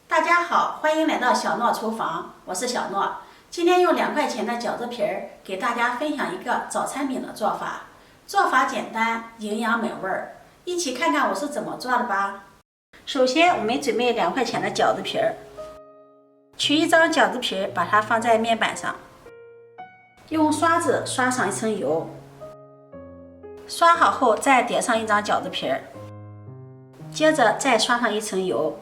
大家好，欢迎来到小诺厨房，我是小诺。今天用2块钱的饺子皮儿给大家分享一个早餐饼的做法。做法简单，营养美味儿，一起看看我是怎么做的吧。首先，我们准备2块钱的饺子皮儿，取一张饺子皮儿，把它放在面板上，用刷子刷上一层油，刷好后再叠上一张饺子皮儿，接着再刷上一层油。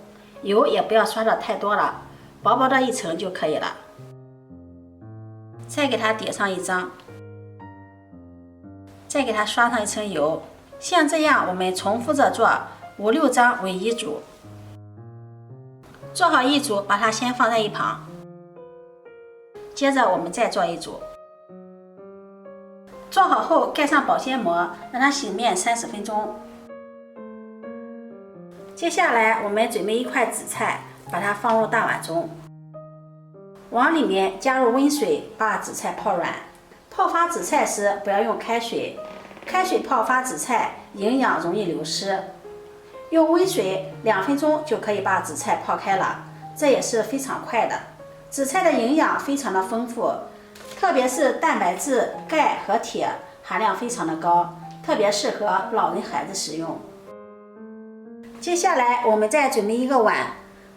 油也不要刷的太多了，薄薄的一层就可以了。再给它叠上一张，再给它刷上一层油。像这样我们重复着做5、6张为一组。做好一组，把它先放在一旁。接着我们再做一组。做好后盖上保鲜膜，让它醒面30分钟。接下来我们准备1块紫菜，把它放入大碗中，往里面加入温水，把紫菜泡软。泡发紫菜时不要用开水，开水泡发紫菜营养容易流失。用温水2分钟就可以把紫菜泡开了，这也是非常快的。紫菜的营养非常的丰富，特别是蛋白质、钙和铁含量非常的高，特别适合老人孩子食用。接下来我们再准备一个碗，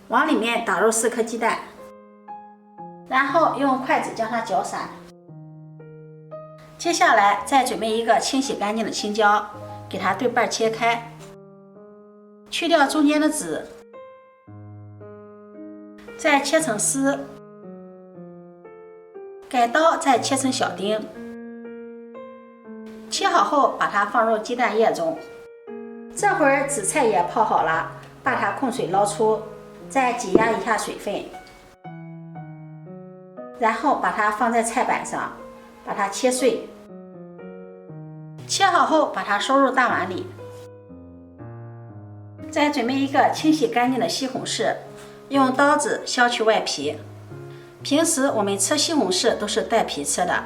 往里面打入4颗鸡蛋，然后用筷子将它搅散。接下来再准备一个清洗干净的青椒，给它对半切开，去掉中间的籽，再切成丝，改刀再切成小丁。切好后把它放入鸡蛋液中。这会儿紫菜也泡好了，把它控水捞出，再挤压一下水分，然后把它放在菜板上，把它切碎。切好后把它收入大碗里。再准备一个清洗干净的西红柿，用刀子削去外皮。平时我们吃西红柿都是带皮吃的，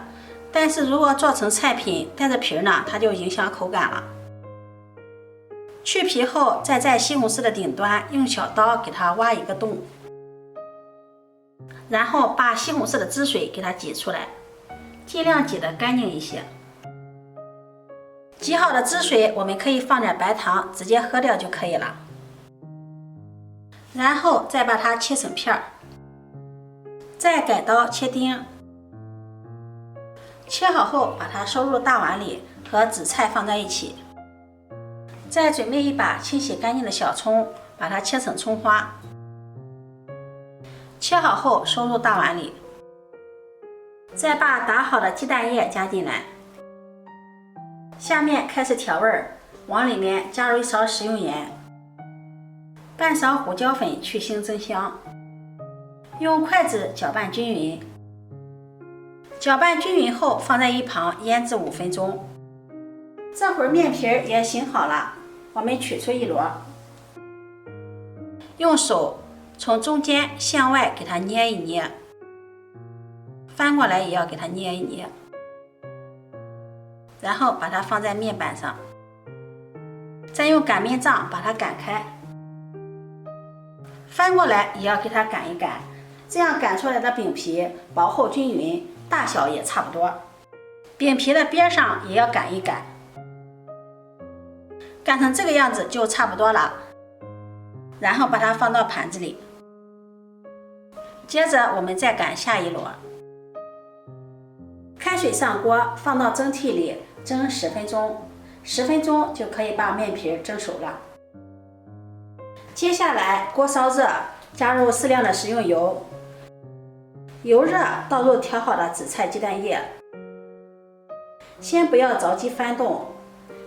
但是如果做成菜品带着皮呢，它就影响口感了。去皮后，再在西红柿的顶端用小刀给它挖一个洞，然后把西红柿的汁水给它挤出来，尽量挤得干净一些。挤好的汁水我们可以放点白糖，直接喝掉就可以了。然后再把它切成片儿，再改刀切丁。切好后把它收入大碗里，和紫菜放在一起。再准备一把清洗干净的小葱，把它切成葱花。切好后收入大碗里，再把打好的鸡蛋液加进来。下面开始调味儿，往里面加入1勺食用盐，半勺胡椒粉去腥增香，用筷子搅拌均匀。搅拌均匀后放在一旁腌制5分钟。这会儿面皮也醒好了，我们取出一摞，用手从中间向外给它捏一捏，翻过来也要给它捏一捏，然后把它放在面板上，再用擀面杖把它擀开，翻过来也要给它擀一擀，这样擀出来的饼皮薄厚均匀，大小也差不多。饼皮的边上也要擀一擀，擀成这个样子就差不多了，然后把它放到盘子里。接着我们再擀下一摞。开水上锅，放到蒸屉里蒸10分钟，10分钟就可以把面皮蒸熟了。接下来锅烧热，加入适量的食用油，油热倒入调好的紫菜鸡蛋液，先不要着急翻动，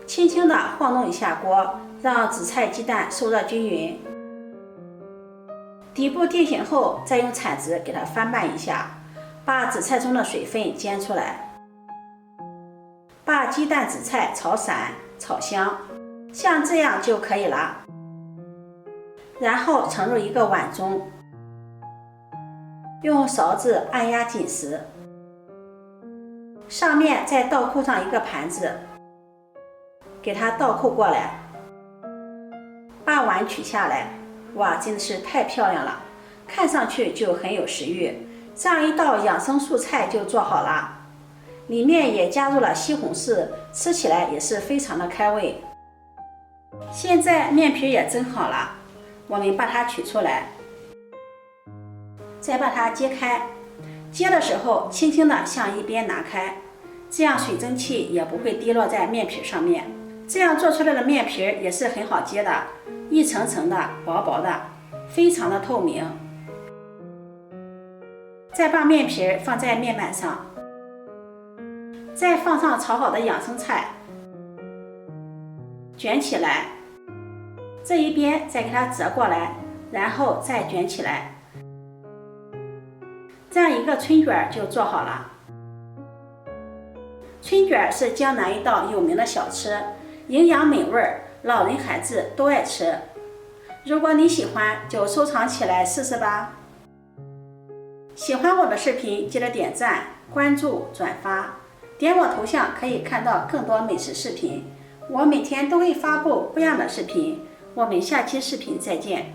轻轻地晃动一下锅，让紫菜鸡蛋受热均匀。底部定型后，再用铲子给它翻拌一下，把紫菜中的水分煎出来。把鸡蛋紫菜炒散炒香，像这样就可以了。然后盛入一个碗中，用勺子按压紧实，上面再倒扣上一个盘子，给它倒扣过来，把碗取下来。哇，真的是太漂亮了！看上去就很有食欲。这样一道养生素菜就做好了，里面也加入了西红柿，吃起来也是非常的开胃。现在面皮也蒸好了，我们把它取出来，再把它揭开。揭的时候轻轻地向一边拿开，这样水蒸气也不会滴落在面皮上面。这样做出来的面皮也是很好揭的，一层层的薄薄的，非常的透明。再把面皮放在面板上，再放上炒好的养生菜，卷起来，这一边再给它折过来，然后再卷起来，这样一个春卷就做好了。春卷是江南一道有名的小吃，营养美味，老人孩子都爱吃。如果你喜欢，就收藏起来试试吧。喜欢我的视频，记得点赞、关注、转发，点我头像可以看到更多美食视频。我每天都会发布不一样的视频，我们下期视频再见。